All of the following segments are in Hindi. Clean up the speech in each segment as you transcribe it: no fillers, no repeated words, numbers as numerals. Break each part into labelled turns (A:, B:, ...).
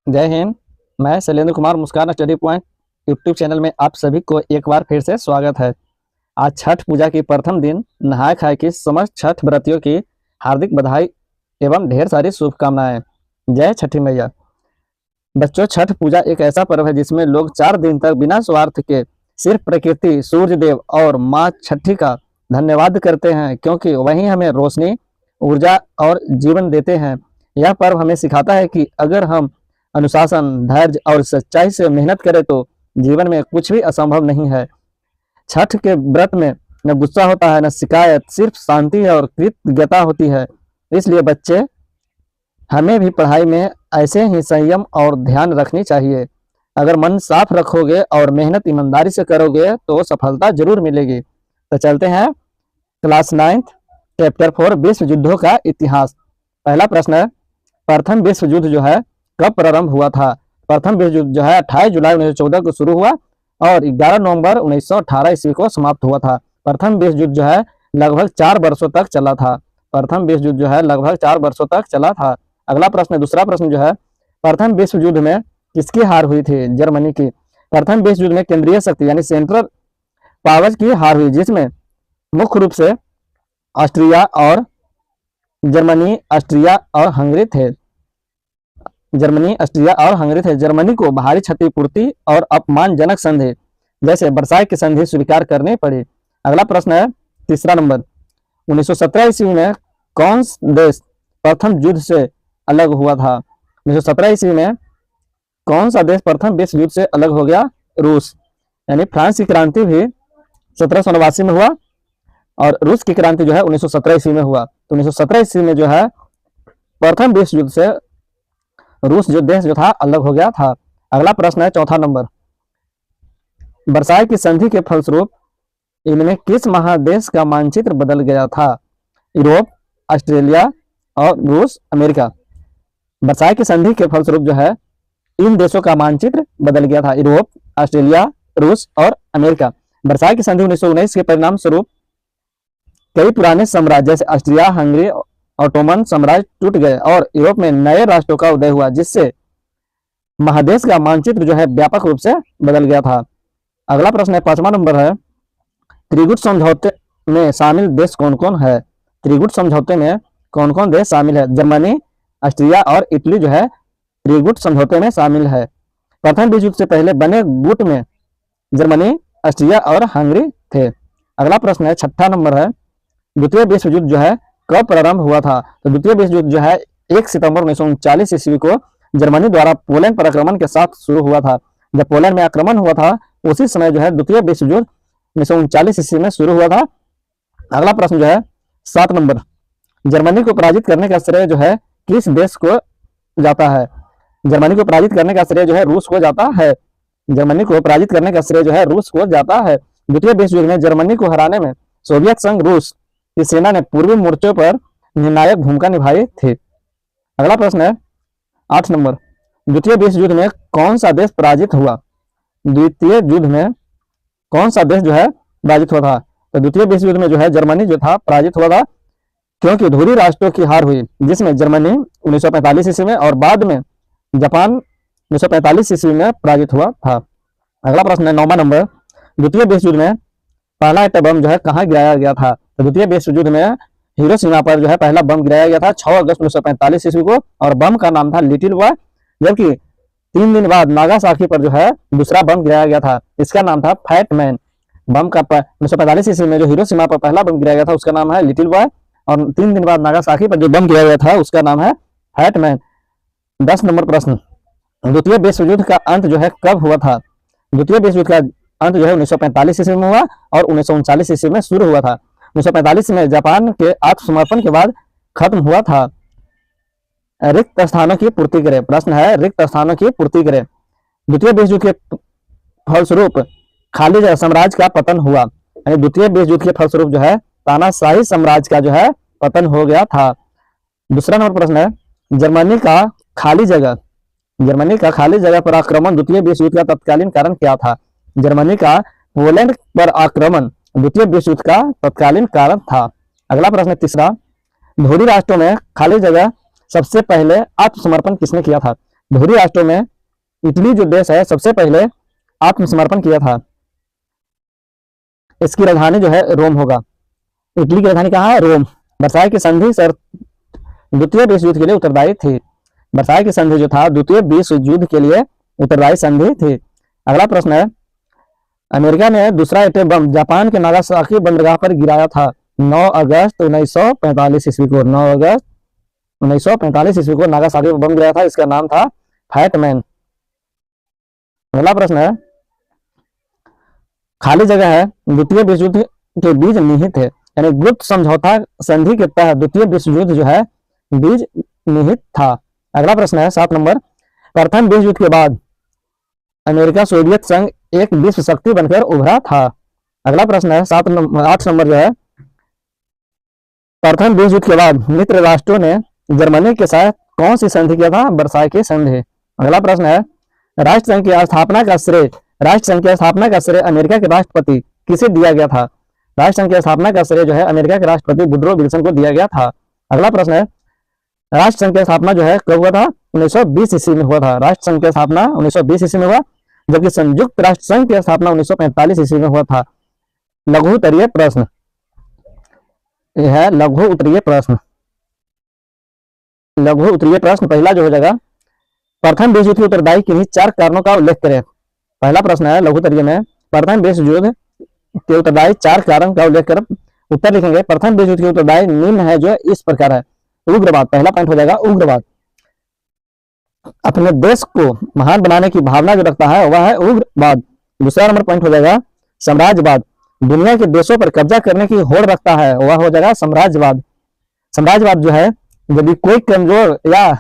A: जय हिंद। मैं शैलेंद्र कुमार मुस्कान स्टडी पॉइंट यूट्यूब चैनल में आप सभी को एक बार फिर से स्वागत है। आज छठ पूजा की प्रथम दिन नहाय खाए की समस्त छठ व्रतियों की हार्दिक बधाई एवं ढेर सारी शुभकामनाएं। जय छठी मैया। बच्चों, छठ पूजा एक ऐसा पर्व है जिसमें लोग 4 दिन तक बिना स्वार्थ के सिर्फ प्रकृति, सूर्य देव और माँ छठी का धन्यवाद करते हैं, क्योंकि वही हमें रोशनी, ऊर्जा और जीवन देते हैं। यह पर्व हमें सिखाता है कि अगर हम अनुशासन, धैर्य और सच्चाई से मेहनत करें तो जीवन में कुछ भी असंभव नहीं है। छठ के व्रत में न गुस्सा होता है, न शिकायत, सिर्फ शांति और कृतज्ञता होती है। इसलिए बच्चे, हमें भी पढ़ाई में ऐसे ही संयम और ध्यान रखनी चाहिए। अगर मन साफ रखोगे और मेहनत ईमानदारी से करोगे तो सफलता जरूर मिलेगी। तो चलते हैं क्लास 9 चैप्टर 4 विश्व युद्धों का इतिहास। पहला प्रश्न है, प्रथम विश्व युद्ध जो है कब प्रारंभ हुआ था? प्रथम विश्व युद्ध जो है 28 जुलाई 1914 को शुरू हुआ और 11 नवंबर 1918 ईस्वी को समाप्त हुआ था। प्रथम विश्व युद्ध जो है लगभग 4 वर्षों तक चला था। प्रथम विश्व युद्ध जो है लगभग 4 वर्षों तक चला था। अगला प्रश्न, दूसरा प्रश्न जो है, प्रथम विश्व युद्ध में किसकी हार हुई थी? जर्मनी की। प्रथम विश्व युद्ध में केंद्रीय शक्ति यानी सेंट्रल पावर्स की हार हुई, जिसमें मुख्य रूप से ऑस्ट्रिया और जर्मनी, ऑस्ट्रिया और हंगरी थे। जर्मनी, ऑस्ट्रिया और हंगरी थे। जर्मनी को भारी क्षतिपूर्ति और अपमानजनक संधि जैसे वर्साई की संधि स्वीकार करनी पड़ी। अगला प्रश्न है, तीसरा नंबर, 1917 ईस्वी में कौन देश प्रथम युद्ध से अलग हुआ था? 1917 ईस्वी में कौन सा देश प्रथम विश्व युद्ध से अलग हो गया? रूस। यानी फ्रांस की क्रांति भी 1789 में हुआ और रूस की क्रांति जो है 1917 ईस्वी में हुआ। तो 1917 ईस्वी में जो है प्रथम विश्व युद्ध से रूस जो देश जो था अलग हो गया था। अगला प्रश्न है, चौथा नंबर, वर्साई की संधि के फलस्वरूप इनमें किस महादेश का मानचित्र बदल गया था? यूरोप, ऑस्ट्रेलिया और रूस, अमेरिका। वर्साई की संधि के फलस्वरूप जो है इन देशों का मानचित्र बदल गया था, यूरोप, ऑस्ट्रेलिया, रूस और अमेरिका। वर्साई की संधि 1919 के परिणाम स्वरूप कई पुराने साम्राज्य जैसे ऑस्ट्रिया, हंगरी, ऑटोमन साम्राज्य टूट गए और यूरोप में नए राष्ट्रों का उदय हुआ, जिससे महादेश का मानचित्र जो है व्यापक रूप से बदल गया था। अगला प्रश्न है, पांचवा नंबर है, त्रिगुट समझौते में शामिल देश कौन कौन है? त्रिगुट समझौते में कौन कौन देश शामिल है? जर्मनी, ऑस्ट्रिया और इटली जो है त्रिगुट समझौते में शामिल है। प्रथम विश्व युद्ध से पहले बने गुट में जर्मनी, ऑस्ट्रिया और हंगरी थे। अगला प्रश्न है, छठा नंबर है, द्वितीय विश्व युद्ध जो है कब प्रारंभ हुआ था? तो द्वितीय विश्व युद्ध जो है 1 सितंबर 1939 ईस्वी को जर्मनी द्वारा पोलैंड पर आक्रमण के साथ शुरू हुआ था। जब पोलैंड में आक्रमण हुआ था उसी समय जो है द्वितीय विश्व युद्ध 1939 ईस्वी में शुरू हुआ था। अगला प्रश्न जो है 7 नंबर, जर्मनी को पराजित करने का श्रेय जो है किस देश को जाता है? जर्मनी को पराजित करने का श्रेय जो है रूस को जाता है। जर्मनी को पराजित करने का श्रेय जो है रूस को जाता है। द्वितीय विश्व युद्ध में जर्मनी को हराने में सोवियत संघ रूस की सेना ने पूर्वी मोर्चों पर निर्णायक भूमिका निभाई थी। अगला प्रश्न है 8 नंबर, द्वितीय विश्व युद्ध में कौन सा देश पराजित हुआ? द्वितीय युद्ध में कौन सा देश जो है पराजित हुआ था? तो द्वितीय विश्व युद्ध में जो है जर्मनी जो था पराजित हुआ था, क्योंकि धुरी राष्ट्रों की हार हुई, जिसमें जर्मनी 1945 ईस्वी में और बाद में जापान 1945 ईस्वी में पराजित हुआ था। अगला प्रश्न है 9वां नंबर, द्वितीय विश्व युद्ध में पहला एटम बम जो है कहाँ गिराया गया था? तो द्वितीय विश्व युद्ध में हिरोशिमा पर जो है पहला बम गिराया गया था 6 अगस्त 1945 ईस्वी को और बम का नाम था लिटिल बॉय। जबकि 3 दिन बाद नागासाकी पर जो है दूसरा बम गिराया गया था, इसका नाम था फैट मैन। बम का 1945 ईस्वी में जो हिरोशिमा पर पहला बम गिराया गया था उसका नाम है लिटिल बॉय और 3 दिन बाद नागासाकी पर जो बम गिराया गया था उसका नाम है फैट मैन। 10 नंबर प्रश्न, द्वितीय विश्व युद्ध का अंत जो है कब हुआ था? द्वितीय विश्व युद्ध का अंत जो है 1945 ईस्वी में हुआ और 1939 ईस्वी में शुरू हुआ था। 1945 में जापान के आत्मसमर्पण के बाद खत्म हुआ था। रिक्त स्थानों की पूर्ति करें। प्रश्न है, रिक्त स्थानों की पूर्ति करें। द्वितीय विश्व युद्ध के फलस्वरूप खाली साम्राज्य का पतन हुआ, यानी द्वितीय विश्व युद्ध के फलस्वरूप जो है तानाशाही साम्राज्य का जो है पतन हो गया था। दूसरा नंबर प्रश्न है, जर्मनी का खाली जगह पर आक्रमण द्वितीय विश्व युद्ध का तत्कालीन कारण क्या था? जर्मनी का पोलैंड पर आक्रमण द्वितीय विश्व युद्ध का तत्कालीन कारण था। अगला प्रश्न तीसरा, धोरी राष्ट्रों में खाली जगह सबसे पहले आत्मसमर्पण किसने किया था? धुरी राष्ट्रों में इटली जो देश है सबसे पहले आत्मसमर्पण किया था। इसकी राजधानी जो है रोम होगा। इटली की राजधानी कहाँ है? रोम। वर्साई की संधि सर द्वितीय विश्व युद्ध के लिए उत्तरदायी थी। वर्साई की संधि जो था द्वितीय विश्व युद्ध के लिए उत्तरदायी संधि थी। अगला प्रश्न है, अमेरिका ने दूसरा एटम बम जापान के नागासाकी बंदरगाह पर गिराया था 9 अगस्त 1945 ईस्वी को। 9 अगस्त 1945 ईस्वी को नागासाकी में बम गिराया था। इसका नाम था फैटमैन। अगला प्रश्न है, खाली जगह है द्वितीय विश्व युद्ध के बीज निहित है, यानी गुप्त समझौता संधि के तहत द्वितीय विश्व युद्ध जो है बीज निहित था। अगला प्रश्न है 7 नंबर, प्रथम विश्व युद्ध के बाद अमेरिका सोवियत संघ एक विश्व शक्ति बनकर उभरा था। अगला प्रश्न है 8 नंबर जो है, प्रथम विश्व युद्ध के बाद मित्र राष्ट्रों ने जर्मनी के साथ कौन सी संधि किया था? वर्साई की संधि। अगला प्रश्न है, राष्ट्रसंघ की स्थापना का श्रेय अमेरिका के राष्ट्रपति किसे दिया गया था? राष्ट्रसंघ की स्थापना का श्रेय जो है अमेरिका के राष्ट्रपति वुडरो विल्सन को दिया गया था। अगला प्रश्न है, राष्ट्रसंघ की स्थापना जो है कब हुआ था? 1920 ईस्वी में हुआ था। राष्ट्रसंघ की स्थापना 1920 ईस्वी में हुआ, जबकि संयुक्त राष्ट्र संघ की स्थापना 1945 ईस्वी में हुआ था। लघु उत्तरीय प्रश्न, यह है लघु उत्तरीय प्रश्न। लघु उत्तरीय प्रश्न पहला जो हो जाएगा, प्रथम विश्व युद्ध के उत्तरदायी किन्हीं 4 कारणों का उल्लेख करें। पहला प्रश्न है लघु उत्तरीय में, प्रथम विश्व युद्ध के उत्तरदायी 4 कारण का उल्लेख कर उत्तर लिखेंगे। प्रथम विश्व युद्ध के उत्तरदायी निम्न है जो इस प्रकार है। उग्रवाद, पहला पॉइंट हो जाएगा उग्रवाद। अपने देश को महान बनाने की भावना जो रखता है वह है उग्रवाद। दूसरा नंबर पॉइंट हो जाएगा साम्राज्यवाद, दुनिया के देशों पर कब्जा करने की होड़ रखता है वह हो जाएगा साम्राज्यवाद। साम्राज्यवाद जो है यदि कोई कमजोर या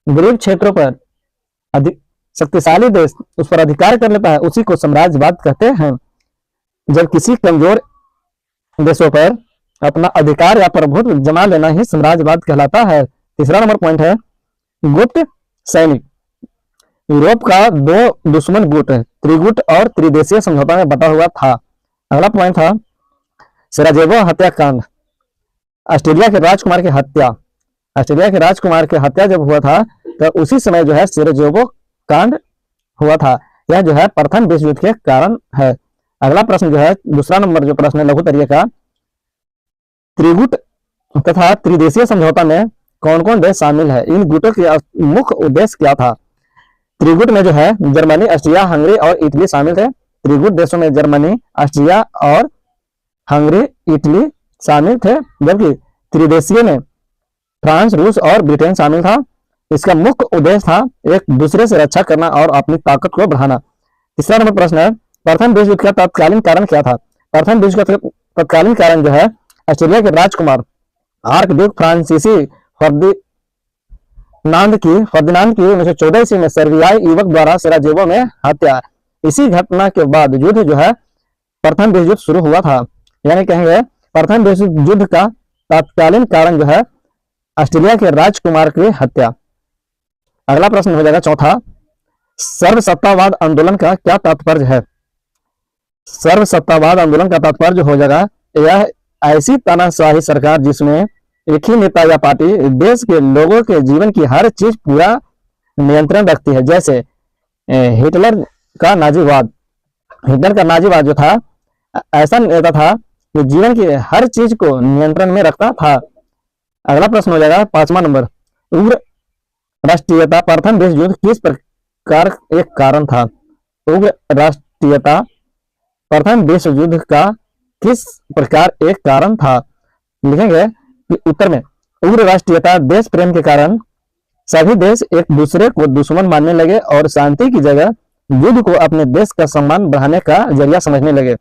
A: गरीब क्षेत्रों पर अधिक शक्तिशाली देश उस पर अधिकार कर लेता है उसी को साम्राज्यवाद कहते हैं। जब किसी कमजोर देशों पर अपना अधिकार या प्रभुत्व जमा लेना ही साम्राज्यवाद कहलाता है। तीसरा नंबर पॉइंट है गुप्त सैनिक। यूरोप का 2 दुश्मन गुट त्रिगुट और त्रिदेशीय समझौता में बटा हुआ था। अगला पॉइंट था सेराजेवो हत्याकांड, ऑस्ट्रेलिया के राजकुमार की हत्या। ऑस्ट्रेलिया के राजकुमार की हत्या जब हुआ था तो उसी समय जो है सेराजेवो कांड हुआ था। यह जो है प्रथम विश्व युद्ध के कारण है। अगला प्रश्न जो है दूसरा नंबर जो प्रश्न है लघु उत्तरीय का, त्रिगुट तथा त्रिदेशीय समझौता में कौन कौन देश शामिल है? इन गुटों के मुख्य उद्देश्य क्या था? त्रिगुट में जो है जर्मनी, ऑस्ट्रिया, हंगरी और इटली शामिल थे। त्रिगुट देशों में जर्मनी, ऑस्ट्रिया और हंगरी, इटली शामिल थे, जबकि त्रिदेशीय में फ्रांस, रूस और ब्रिटेन शामिल था। इसका मुख्य उद्देश्य था एक दूसरे से रक्षा करना और अपनी ताकत को बढ़ाना। तीसरा नंबर प्रश्न है प्रथम विश्व युद्ध का तत्कालीन कारण क्या था? प्रथम विश्व का तत्कालीन कारण जो है ऑस्ट्रेलिया के राजकुमार आर्कड्यूक फ्रांसीसी फर्दिनांद की 1914 ईस्वी में सर्बियाई युवक द्वारा सेराजेवो में हत्या। इसी घटना के बाद युद्ध जो है प्रथम विश्व युद्ध शुरू हुआ था। यानी कहेंगे प्रथम विश्व युद्ध का तत्कालीन कारण जो है ऑस्ट्रेलिया के राजकुमार की हत्या। अगला प्रश्न हो जाएगा चौथा, सर्वसत्तावाद आंदोलन का क्या तात्पर्य है? सर्वसत्तावाद आंदोलन का तात्पर्य हो जाएगा यह ऐसी तानाशाही सरकार जिसमें एक ही नेता या पार्टी देश के लोगों के जीवन की हर चीज पूरा नियंत्रण रखती है। जैसे हिटलर का नाजीवाद जो था ऐसा नेता था जो जीवन की हर चीज को नियंत्रण में रखता था। अगला प्रश्न हो जाएगा 5वां नंबर, उग्र राष्ट्रीयता प्रथम विश्व युद्ध किस प्रकार एक कारण था? उग्र राष्ट्रीयता प्रथम विश्व युद्ध का किस प्रकार एक कारण था? लिखेंगे कि उत्तर में उग्र राष्ट्रीयता देश प्रेम के कारण सभी देश एक दूसरे को दुश्मन मानने लगे और शांति की जगह युद्ध को अपने देश का सम्मान बढ़ाने का जरिया समझने लगे।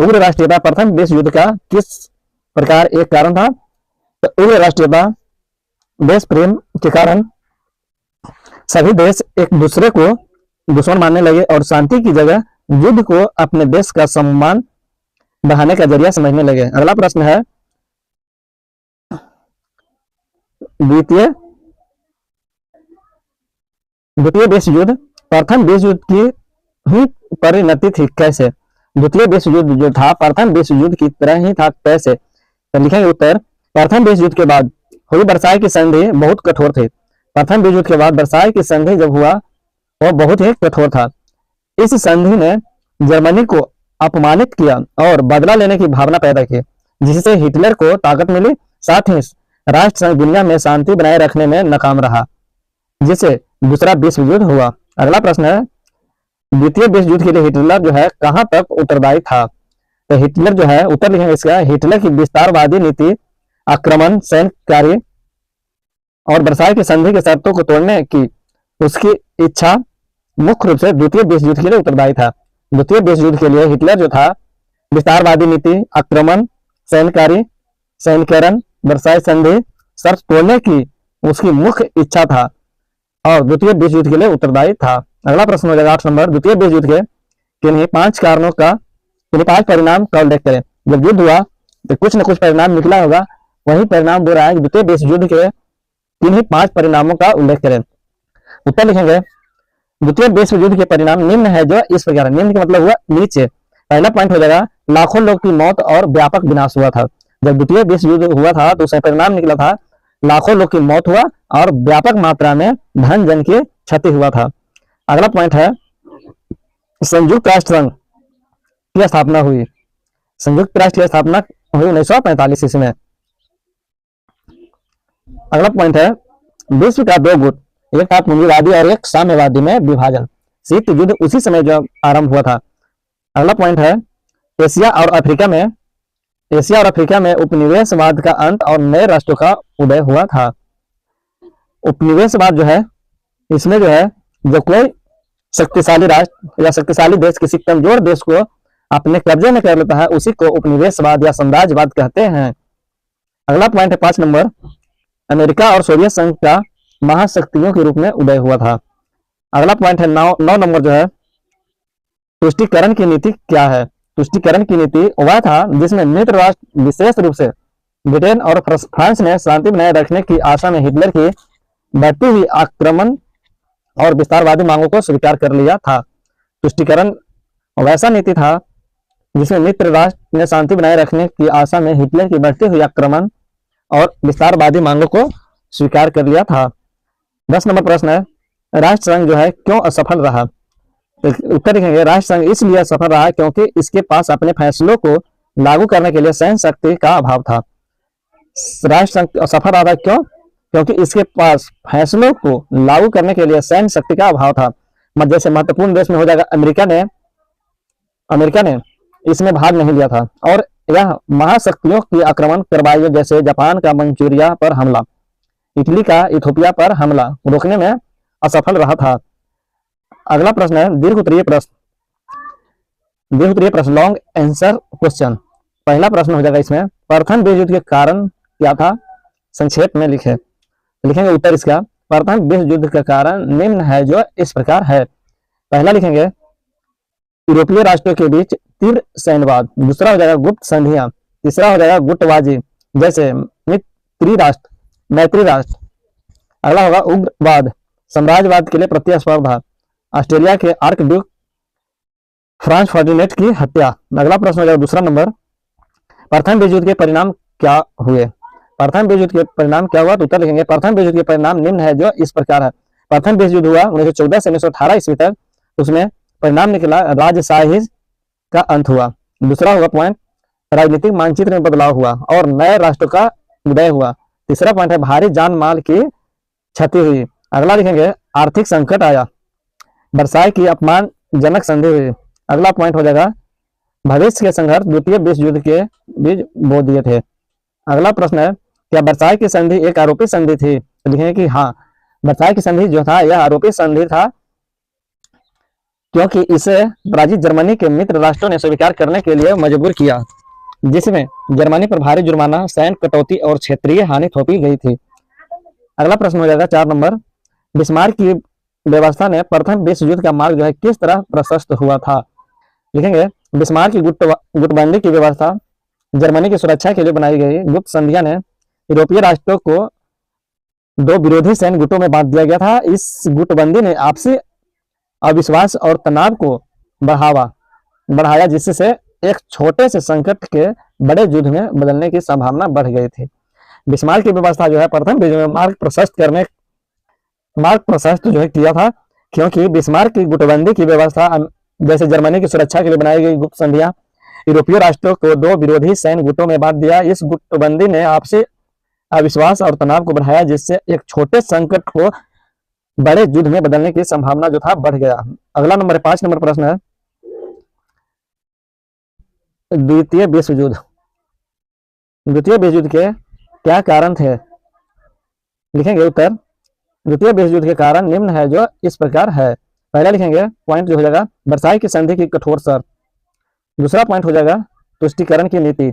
A: उग्र राष्ट्रीयता प्रथम विश्व युद्ध का किस प्रकार एक कारण था? तो उग्र राष्ट्रीयता देश प्रेम के कारण सभी देश एक दूसरे को दुश्मन मानने लगे और शांति की जगह युद्ध को अपने देश का सम्मान बढ़ाने का जरिया समझने लगे। अगला प्रश्न है द्वितीय विश्व युद्ध प्रथम विश्व युद्ध की ही परिणति थी कैसे? द्वितीय विश्व युद्ध जो था प्रथम विश्व युद्ध की तरह ही था कैसे? तो लिखेंगे उत्तर, प्रथम विश्व युद्ध के बाद हुई वर्साई की संधि बहुत कठोर थी। प्रथम विश्व युद्ध के बाद वर्साई की संधि जब हुआ वह बहुत ही कठोर था। इस संधि ने जर्मनी को अपमानित किया और बदला लेने की भावना पैदा की, जिससे हिटलर को ताकत मिली। साथ ही राष्ट्र संघ दुनिया में शांति बनाए रखने में नाकाम रहा, जिससे दूसरा विश्व युद्ध हुआ। अगला प्रश्न है, द्वितीय विश्व युद्ध के लिए हिटलर जो है कहां तक उत्तरदायी था? तो हिटलर जो है, उत्तर लिखेंगे इसका, हिटलर की विस्तारवादी नीति, आक्रमण, सैन्य कार्य और वर्साई की संधि की शर्तों को तोड़ने की उसकी इच्छा मुख्य रूप से द्वितीय विश्व युद्ध के लिए उत्तरदायी था। द्वितीय विश्व युद्ध के लिए हिटलर जो था विस्तारवादी नीति, आक्रमण, सैन्यकारी, सैन्यकरण, वर्साई संधि शर्त तोड़ने की उसकी मुख्य इच्छा था और द्वितीय विश्व युद्ध के लिए उत्तरदायी था। अगला प्रश्न हो जाएगा 8 नंबर, द्वितीय विश्व युद्ध के किन्हीं 5 कारणों का, किन्हीं 5 परिणाम का उल्लेख करें। जब युद्ध हुआ तो कुछ न कुछ परिणाम निकला होगा, वही परिणाम बोल रहा है। द्वितीय विश्व युद्ध के किन्हीं 5 परिणामों का उल्लेख करें। उत्तर लिखेंगे, द्वितीय विश्व युद्ध के परिणाम निम्न है जो इस प्रकार। निम्न का मतलब हुआ नीचे। पहला पॉइंट हो जाएगा, लाखों लोग की मौत और व्यापक विनाश हुआ था। जब द्वितीय विश्व युद्ध हुआ था तो उसका परिणाम निकला था लाखों लोग की मौत हुआ और व्यापक मात्रा में धन जन की क्षति हुआ था। अगला पॉइंट है, संयुक्त राष्ट्र संघ की स्थापना हुई। संयुक्त राष्ट्र की स्थापना हुई 1945 ईस्वी में। अगला पॉइंट है, विश्व का 2 गुट, एक था पूंजीवादी और एक साम्यवादी में विभाजन। शीत युद्ध उसी समय जो आरंभ हुआ था। अगला पॉइंट है, एशिया और अफ्रीका में उपनिवेशवाद का अंत और नए राष्ट्रों का उदय हुआ था। उपनिवेशवाद जो है, इसमें जो है जब कोई शक्तिशाली राष्ट्र या शक्तिशाली देश किसी कमजोर देश को अपने कब्जे में कर लेता है, उसी को उपनिवेशवाद या साम्राज्यवाद कहते हैं। अगला पॉइंट है 5 नंबर, अमेरिका और सोवियत संघ का महाशक्तियों के रूप में उदय हुआ था। अगला पॉइंट है 9 नंबर जो है, तुष्टीकरण की नीति क्या है? तुष्टीकरण की नीति वह था जिसमें मित्र राष्ट्र विशेष रूप से ब्रिटेन और फ्रांस ने शांति बनाए रखने की आशा में हिटलर की बढ़ती हुई आक्रमण और विस्तारवादी मांगों को स्वीकार कर लिया था। तुष्टीकरण वैसा नीति था जिसमें मित्र राष्ट्र ने शांति बनाए रखने की आशा में हिटलर की बढ़ती हुई आक्रमण और विस्तारवादी मांगों को स्वीकार कर लिया था। 10 नंबर प्रश्न है, राष्ट्र संघ जो है क्यों असफल रहा? उत्तर लिखेंगे, राष्ट्र संघ इसलिए असफल रहा क्योंकि इसके पास अपने फैसलों को लागू करने के लिए सैन्य शक्ति का अभाव था। राष्ट्र संघ असफल रहा था क्यों? क्योंकि इसके पास फैसलों को लागू करने के लिए सैन्य शक्ति का अभाव था। जैसे महत्वपूर्ण देश में हो जाएगा अमेरिका ने इसमें भाग नहीं लिया था और यह महाशक्तियों की आक्रमण करवाई, जैसे जापान का मंचूरिया पर हमला, इटली का इथोपिया पर हमला रोकने में असफल रहा था। अगला प्रश्न है दीर्घ-उत्तरीय प्रश्न, लॉन्ग आंसर क्वेश्चन। पहला प्रश्न हो जाएगा इसमें, प्रथम विश्व युद्ध के कारण क्या था? संक्षेप में लिखेंगे उत्तर इसका, प्रथम विश्व युद्ध का कारण निम्न है जो इस प्रकार है। पहला लिखेंगे यूरोपीय राष्ट्रों के बीच तीव्र सैन्यवाद, दूसरा हो जाएगा गुप्त संधियां, तीसरा हो जाएगा गुटबाजी जैसे मैत्री राष्ट्र। अगला होगा उग्रवाद, साम्राज्यवाद के लिए प्रतिस्पर्धा, ऑस्ट्रेलिया के आर्कड्यूक फ्रांस फर्डिनेंड की हत्या। अगला प्रश्न हो जाएगा दूसरा नंबर, प्रथम विश्व युद्ध के परिणाम क्या हुए? प्रथम विश्व युद्ध के परिणाम क्या हुआ? तो उत्तर लिखेंगे, प्रथम विश्व युद्ध के परिणाम निम्न है जो इस प्रकार है। प्रथम विश्व युद्ध हुआ 1914 से 1918 ईस्वी तक, उसमें परिणाम निकला राजशाही का अंत हुआ। दूसरा होगा पॉइंट, राजनीतिक मानचित्र में बदलाव हुआ और नए राष्ट्रों का उदय हुआ। तीसरा पॉइंट है भारी जान माल की क्षति हुई। अगला लिखेंगे आर्थिक संकट आया, वर्साई की अपमानजनक संधि हुई। अगला पॉइंट हो जाएगा भविष्य के संघर्ष द्वितीय विश्व युद्ध के बीज बो दिए थे। अगला प्रश्न है क्या वर्साई की संधि एक आरोपी संधि थी? तो लिखेंगे कि हाँ, वर्साई की संधि जो था यह आरोपी संधि था क्योंकि इसे पराजित जर्मनी के मित्र राष्ट्रों ने स्वीकार करने के लिए मजबूर किया, जिसमें जर्मनी पर भारी जुर्माना, सैन्य कटौती और क्षेत्रीय हानि थोपी गई थी। अगला प्रश्न हो जाएगा 4 नंबर, बिस्मार्क की व्यवस्था ने प्रथम विश्व युद्ध का मार्ग जो है किस तरह प्रशस्त हुआ था? लिखेंगे बिस्मार्क की गुटबंदी की व्यवस्था जर्मनी की सुरक्षा के लिए बनाई गई। गुप्त संधियां ने यूरोपीय राष्ट्रों को 2 विरोधी सैन्य गुटों में बांट दिया गया था। इस गुटबंदी ने आपसी अविश्वास और तनाव को बढ़ाया, जिससे एक छोटे से संकट के बड़े युद्ध में बदलने की संभावना बढ़ गई थी। बिस्मार्क की व्यवस्था जो है प्रथम विश्व युद्ध में मार्ग प्रशस्त करने मार्ग प्रशस्त जो है किया था, क्योंकि बिस्मार्क की गुटबंदी की व्यवस्था, जैसे जर्मनी की सुरक्षा के लिए बनाई गई गुप्त संधियां, यूरोपीय राष्ट्रों को दो विरोधी सैन्य गुटों में बांट दिया। इस गुटबंदी ने आपसी अविश्वास और तनाव को बढ़ाया, जिससे एक छोटे संकट को बड़े युद्ध में बदलने की संभावना जो था बढ़ गया। अगला नंबर 5 नंबर प्रश्न है, द्वितीय विश्व युद्ध। द्वितीय विश्व युद्ध के क्या कारण थे? लिखेंगे उत्तर। द्वितीय विश्व युद्ध के कारण निम्न है, जो इस प्रकार है। पहला लिखेंगे पॉइंट जो हो जाएगा वर्साई की संधि की कठोर शर्त। दूसरा पॉइंट हो जाएगा तुष्टीकरण की नीति,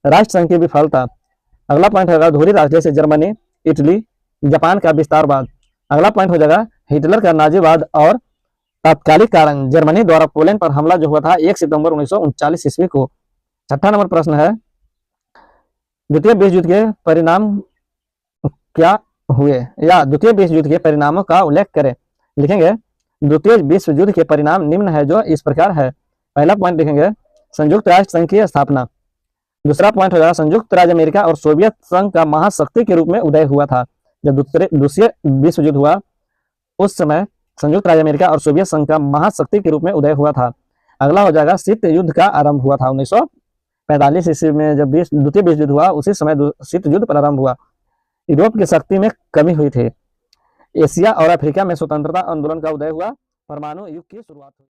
A: राष्ट्र संघ की विफलता। अगला पॉइंट होगा धुरी राष्ट्र जैसे जर्मनी, इटली, जापान का विस्तारवाद। अगला पॉइंट हो जाएगा हिटलर का नाजीवाद और तात्कालिक कारण, जर्मनी द्वारा पोलैंड पर हमला जो हुआ था 1 सितंबर 1939 ईस्वी को। छठा नंबर प्रश्न है, द्वितीय विश्व युद्ध के परिणाम क्या हुए, या द्वितीय विश्व युद्ध के परिणामों का उल्लेख करें। लिखेंगे द्वितीय विश्व युद्ध के परिणाम निम्न है, जो इस प्रकार है। पहला पॉइंट लिखेंगे संयुक्त राष्ट्र संघ की स्थापना। दूसरा पॉइंट हो जाएगा संयुक्त राज्य अमेरिका और सोवियत संघ का महाशक्ति के रूप में उदय हुआ था। जब दूसरे विश्व युद्ध हुआ उस समय संयुक्त राज्य अमेरिका और सोवियत संघ का महाशक्ति के रूप में उदय हुआ था। अगला हो जाएगा शीत युद्ध का आरंभ हुआ था 1945 ईस्वी में, जब द्वितीय विश्व युद्ध हुआ उसी समय शीत युद्ध प्रारंभ हुआ। यूरोप की शक्ति में कमी हुई थी। एशिया और अफ्रीका में स्वतंत्रता आंदोलन का उदय हुआ। परमाणु युग की शुरुआत हुई।